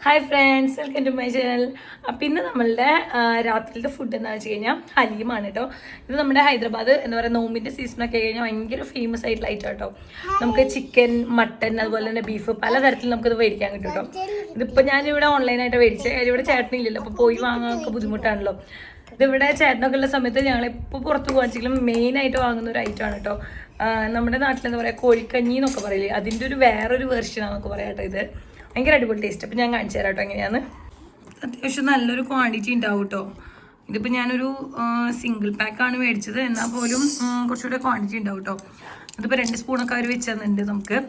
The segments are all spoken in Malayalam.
Hi friends, welcome to my channel. അപ്പം ഇന്ന് നമ്മളുടെ രാത്രിയിലത്തെ ഫുഡ് എന്താണെന്ന് വെച്ച് കഴിഞ്ഞാൽ ഹലീമാണ് കേട്ടോ. ഇത് നമ്മുടെ ഹൈദരാബാദ് എന്താ പറയുക, നോമ്പിൻ്റെ സീസണൊക്കെ കഴിഞ്ഞാൽ ഭയങ്കര ഫേമസ് ആയിട്ടുള്ള ഐറ്റം കേട്ടോ. നമുക്ക് ചിക്കൻ, മട്ടൻ, അതുപോലെ തന്നെ ബീഫ് പലതരത്തിൽ നമുക്കിത് മേടിക്കാൻ കിട്ടും കേട്ടോ. ഇതിപ്പോൾ ഞാനിവിടെ ഓൺലൈനായിട്ട് മേടിച്ചത്. ഇവിടെ ചേട്ടനില്ലല്ലോ, അപ്പോൾ പോയി വാങ്ങാനൊക്കെ ബുദ്ധിമുട്ടാണല്ലോ. ഇതിവിടെ ചേട്ടനൊക്കെ ഉള്ള സമയത്ത് ഞങ്ങളെപ്പോൾ പുറത്ത് പോകാമെങ്കിലും മെയിനായിട്ട് വാങ്ങുന്ന ഒരു ഐറ്റമാണ് കേട്ടോ. നമ്മുടെ നാട്ടിൽ എന്താ പറയുക, കോഴിക്കഞ്ഞി എന്നൊക്കെ പറയില്ലേ, അതിൻ്റെ ഒരു വേറൊരു വേർഷനാണെന്നൊക്കെ പറയാം കേട്ടോ. ഇത് ഭയങ്കര അടിപൊളി ടേസ്റ്റ്. അപ്പം ഞാൻ കാണിച്ചു തരാം കേട്ടോ എങ്ങനെയാണ്. അത്യാവശ്യം നല്ലൊരു ക്വാണ്ടിറ്റി ഉണ്ടാവും കേട്ടോ. ഇതിപ്പോൾ ഞാനൊരു സിംഗിൾ പാക്കാണ് മേടിച്ചത്, എന്നാൽ പോലും കുറച്ചുകൂടെ ക്വാണ്ടിറ്റി ഉണ്ടാവും കേട്ടോ. അതിപ്പോൾ 2 സ്പൂണൊക്കെ അവർ വെച്ച് തന്നിട്ടുണ്ട് നമുക്ക്.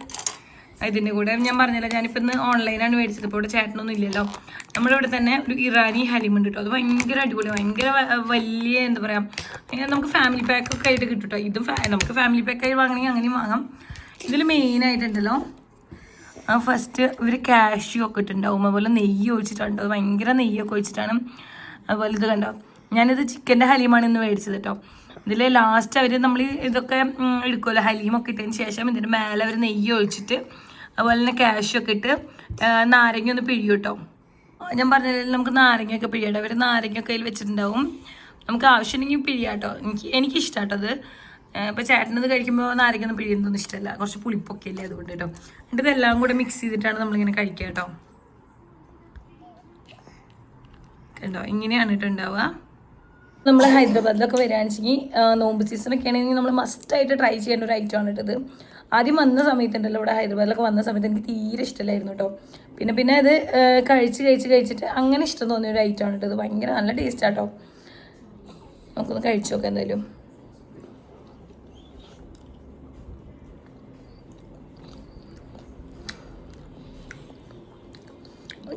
ഇതിൻ്റെ കൂടെ ഞാൻ പറഞ്ഞല്ലോ, ഞാനിപ്പോൾ ഇന്ന് ഓൺലൈനാണ് മേടിച്ചത്. ഇപ്പോൾ ഇവിടെ ചേട്ടനൊന്നും ഇല്ലല്ലോ. നമ്മളിവിടെ തന്നെ ഒരു ഇറാനി ഹലീം ഉണ്ട് കേട്ടോ. അത് ഭയങ്കര അടിപൊളി, ഭയങ്കര വലിയ എന്താ പറയുക, നമുക്ക് ഫാമിലി പാക്കൊക്കെ ആയിട്ട് കിട്ടും കേട്ടോ. ഇതും നമുക്ക് ഫാമിലി പാക്കായി വാങ്ങണമെങ്കിൽ അങ്ങനെയും വാങ്ങാം. ഇതിൽ മെയിനായിട്ടുണ്ടല്ലോ, ഫസ്റ്റ് ഇവർ കാഷ്യൂ ഒക്കെ ഇട്ടുണ്ടാവും, അതുപോലെ നെയ്യ് ഒഴിച്ചിട്ടുണ്ട്. അത് ഭയങ്കര നെയ്യൊക്കെ ഒഴിച്ചിട്ടാണ്. അതുപോലെ ഇത് കണ്ടോ, ഞാനിത് ചിക്കൻ്റെ ഹലീമാണ് ഇന്ന് മേടിച്ചത് കേട്ടോ. ഇതിൽ ലാസ്റ്റ് അവർ നമ്മൾ ഇതൊക്കെ എടുക്കുമല്ലോ, ഹലീമൊക്കെ ഇട്ടതിന് ശേഷം ഇതിൻ്റെ മേലെ അവർ നെയ്യ് ഒഴിച്ചിട്ട് അതുപോലെ തന്നെ കാഷ്യൂ ഒക്കെ ഇട്ട് നാരങ്ങ ഒന്ന് പിഴിയും കേട്ടോ. ഞാൻ പറഞ്ഞില്ല, നമുക്ക് നാരങ്ങയൊക്കെ പിഴിയട്ടോ. അവർ നാരങ്ങയൊക്കെ അതിൽ വെച്ചിട്ടുണ്ടാവും, നമുക്ക് ആവശ്യമുണ്ടെങ്കിൽ പിഴിയാം കേട്ടോ. എനിക്കിഷ്ടം കേട്ടോ അത്. ഇപ്പോൾ ചേട്ടനത് കഴിക്കുമ്പോൾ നാരങ്ങയൊന്നും പിഴിയുന്നതൊന്നും ഇഷ്ടമല്ല, കുറച്ച് പുളിപ്പൊക്കെ അല്ലേ, അതുകൊണ്ട് കേട്ടോ. എന്നിട്ട് ഇതെല്ലാം കൂടെ മിക്സ് ചെയ്തിട്ടാണ് നമ്മളിങ്ങനെ കഴിക്കുക കേട്ടോ. കേട്ടോ, ഇങ്ങനെയാണ് കേട്ടോ ഉണ്ടാവുക. നമ്മൾ ഹൈദരാബാദിലൊക്കെ വരികയാണെന്നുവെച്ചെങ്കിൽ നോമ്പ് സീസണൊക്കെ ആണെങ്കിൽ നമ്മൾ മസ്റ്റായിട്ട് ട്രൈ ചെയ്യേണ്ട ഒരു ഐറ്റമാണ് കേട്ടത്. ആദ്യം വന്ന സമയത്തുണ്ടല്ലോ, ഇവിടെ ഹൈദരാബാദിലൊക്കെ വന്ന സമയത്ത് എനിക്ക് തീരെ ഇഷ്ടമല്ലായിരുന്നു കേട്ടോ. പിന്നെ അത് കഴിച്ചിട്ട് അങ്ങനെ ഇഷ്ടം തോന്നിയ ഒരു ഐറ്റമാണ് കേട്ടോ. ഇത് ഭയങ്കര നല്ല ടേസ്റ്റാണ് കേട്ടോ. നമുക്കൊന്ന് കഴിച്ചു നോക്കാം എന്തായാലും.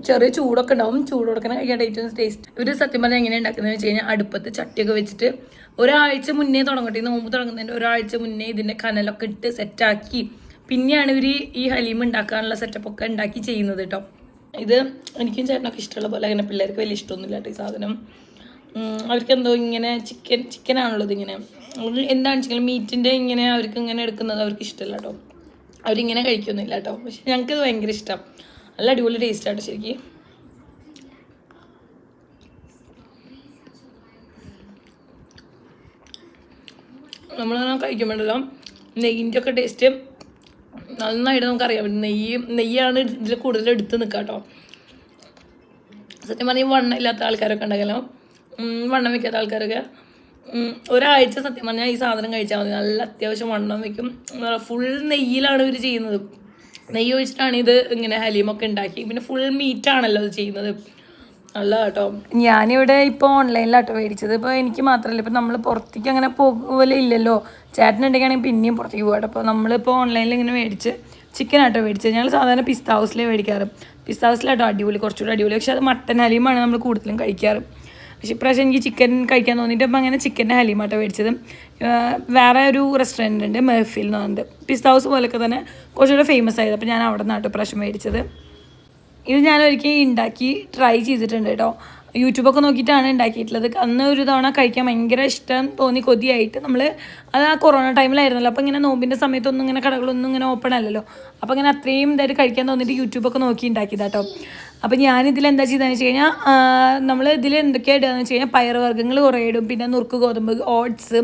ചെറിയ ചൂടൊക്കെ ഉണ്ടാവും, ചൂട് കൊടുക്കണം കഴിക്കാൻ ഏറ്റവും ടേസ്റ്റ്. ഒരു സത്യം പറഞ്ഞാൽ എങ്ങനെ ഉണ്ടാക്കുന്നതെന്ന് വെച്ച് കഴിഞ്ഞാൽ, അടുപ്പത്ത് ചട്ടിയൊക്കെ വെച്ചിട്ട് ഒരാഴ്ച മുന്നേ തുടങ്ങട്ടെ. നോമ്പ് തുടങ്ങുന്നതിൻ്റെ ഒരാഴ്ച മുന്നേ ഇതിൻ്റെ കനലൊക്കെ ഇട്ട് സെറ്റാക്കി പിന്നെയാണ് ഇവർ ഈ ഹലീം ഉണ്ടാക്കാനുള്ള സെറ്റപ്പൊക്കെ ഉണ്ടാക്കി ചെയ്യുന്നത് കേട്ടോ. ഇത് എനിക്കും ചേട്ടനൊക്കെ ഇഷ്ടമുള്ള പോലെ, അങ്ങനെ പിള്ളേർക്ക് വലിയ ഇഷ്ടമൊന്നുമില്ല കേട്ടോ ഈ സാധനം. അവർക്ക് എന്തോ ഇങ്ങനെ ചിക്കനാണല്ലോ ഇതിങ്ങനെ, എന്താണെന്ന് വെച്ചാൽ മീറ്റിൻ്റെ ഇങ്ങനെ അവർക്ക് ഇങ്ങനെ എടുക്കുന്നത് അവർക്ക് ഇഷ്ടമല്ല കേട്ടോ. അവരിങ്ങനെ കഴിക്കൊന്നുമില്ല കേട്ടോ. പക്ഷെ ഞങ്ങൾക്കിത് ഭയങ്കര ഇഷ്ടം. നല്ല അടിപൊളി ടേസ്റ്റാട്ടോ ശരിക്കും. നമ്മൾ കഴിക്കുമ്പോഴല്ലോ നെയ്യിൻ്റെ ഒക്കെ ടേസ്റ്റ് നന്നായിട്ട് നമുക്കറിയാൻ പറ്റും. നെയ്യാണ് ഇതിൽ കൂടുതൽ എടുത്ത് നിൽക്കുക കേട്ടോ. സത്യം പറഞ്ഞാൽ വണ്ണം ഇല്ലാത്ത ആൾക്കാരൊക്കെ ഉണ്ടെങ്കിലോ, വണ്ണം വയ്ക്കാത്ത ആൾക്കാരൊക്കെ ഒരാഴ്ച സത്യം പറഞ്ഞാൽ ഈ സാധനം കഴിച്ചാൽ മതി. നല്ല അത്യാവശ്യം വണ്ണം വയ്ക്കും. ഫുൾ നെയ്യിലാണ് ഇവർ ചെയ്യുന്നത്. നെയ്യ് ഒഴിച്ചിട്ടാണ് ഇത് ഇങ്ങനെ ഹലീമൊക്കെ ഉണ്ടാക്കി. പിന്നെ ഫുൾ മീറ്റാണല്ലോ ഇത് ചെയ്യുന്നത്. നല്ല കേട്ടോ. ഞാനിവിടെ ഇപ്പോൾ ഓൺലൈനിലാട്ടോ മേടിച്ചത്. ഇപ്പോൾ എനിക്ക് മാത്രമല്ല, ഇപ്പോൾ നമ്മൾ പുറത്തേക്ക് അങ്ങനെ പോകലില്ലല്ലോ. ചേട്ടനുണ്ടെങ്കിൽ പിന്നെയും പുറത്തേക്ക് പോകട്ടെ. അപ്പോൾ നമ്മളിപ്പോൾ ഓൺലൈനിൽ ഇങ്ങനെ മേടിച്ച് ചിക്കനാട്ടോ മേടിച്ചത്. ഞങ്ങൾ സാധാരണ പിസ്ത ഹൗസിലേ മേടിക്കാറ്. പിസ്ത ഹൗസിലാട്ടോ അടിപൊളി, കുറച്ചുകൂടി അടിപൊളി. പക്ഷേ അത് മട്ടൻ ഹലീമാണ് നമ്മൾ കൂടുതലും കഴിക്കാറ്. പക്ഷേ ഇപ്രാവശ്യം എനിക്ക് ചിക്കൻ കഴിക്കാൻ തോന്നിയിട്ട് അപ്പോൾ അങ്ങനെ ചിക്കൻ്റെ ഹലീമാട്ടോ മേടിച്ചത്. വേറെ ഒരു റെസ്റ്റോറൻറ്റ് ഉണ്ട്, മെഹഫിൽ എന്ന് പറഞ്ഞിട്ട്, പിസ്ത ഹൗസ് പോലൊക്കെ തന്നെ കുറച്ചുകൂടെ ഫേമസ് ആയത്. അപ്പോൾ ഞാൻ അവിടെ നിന്നാട്ടോ ഇപ്രാവശ്യം മേടിച്ചത്. ഇത് ഞാൻ ഒരിക്കലും ഉണ്ടാക്കി ട്രൈ ചെയ്തിട്ടുണ്ട് കേട്ടോ. യൂട്യൂബൊക്കെ നോക്കിയിട്ടാണ് ഉണ്ടാക്കിയിട്ടുള്ളത്. അന്ന് ഒരു തവണ കഴിക്കാൻ ഭയങ്കര ഇഷ്ടം തോന്നി, കൊതിയായിട്ട്. അത് ആ കൊറോണ ടൈമിലായിരുന്നല്ലോ. അപ്പോൾ ഇങ്ങനെ നോമ്പിൻ്റെ സമയത്തൊന്നും ഇങ്ങനെ കടകളൊന്നും ഇങ്ങനെ ഓപ്പൺ അല്ലല്ലോ. അപ്പോൾ ഇങ്ങനെ അത്രയും ഇതായിട്ട് കഴിക്കാൻ തോന്നിയിട്ട് യൂട്യൂബൊക്കെ നോക്കി ഉണ്ടാക്കിയതാണ് കേട്ടോ. അപ്പോൾ ഞാനിതിൽ എന്താ ചെയ്തതെന്ന് വെച്ച് കഴിഞ്ഞാൽ, നമ്മൾ ഇതിൽ എന്തൊക്കെയാണ് ഇടുകയെന്ന് വെച്ച് കഴിഞ്ഞാൽ, പയറുവർഗ്ഗങ്ങൾ കുറേ ഇടും, പിന്നെ നുറുക്ക് ഗോതമ്പ്, ഓട്സ്,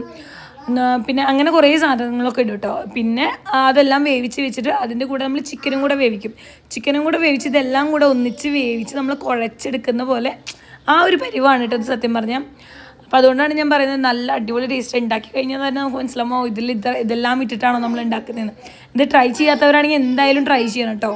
പിന്നെ അങ്ങനെ കുറേ സാധനങ്ങളൊക്കെ ഇടും കേട്ടോ. പിന്നെ അതെല്ലാം വേവിച്ച് വെച്ചിട്ട് അതിൻ്റെ കൂടെ നമ്മൾ ചിക്കനും കൂടെ വേവിക്കും. ചിക്കനും കൂടെ വേവിച്ച് ഇതെല്ലാം കൂടെ ഒന്നിച്ച് വേവിച്ച് നമ്മൾ കുഴച്ചെടുക്കുന്ന പോലെ ആ ഒരു പരിവാണ് കേട്ടോ ഇത് സത്യം പറഞ്ഞാൽ. അപ്പോൾ അതുകൊണ്ടാണ് ഞാൻ പറയുന്നത്, നല്ല അടിപൊളി ടേസ്റ്റ്. ഉണ്ടാക്കി കഴിഞ്ഞാൽ തന്നെ നമുക്ക് മനസ്സിലാമോ ഇതെല്ലാം ഇട്ടിട്ടാണോ നമ്മൾ ഉണ്ടാക്കുന്നതെന്ന്. ഇത് ട്രൈ ചെയ്യാത്തവരാണെങ്കിൽ എന്തായാലും ട്രൈ ചെയ്യണം കേട്ടോ.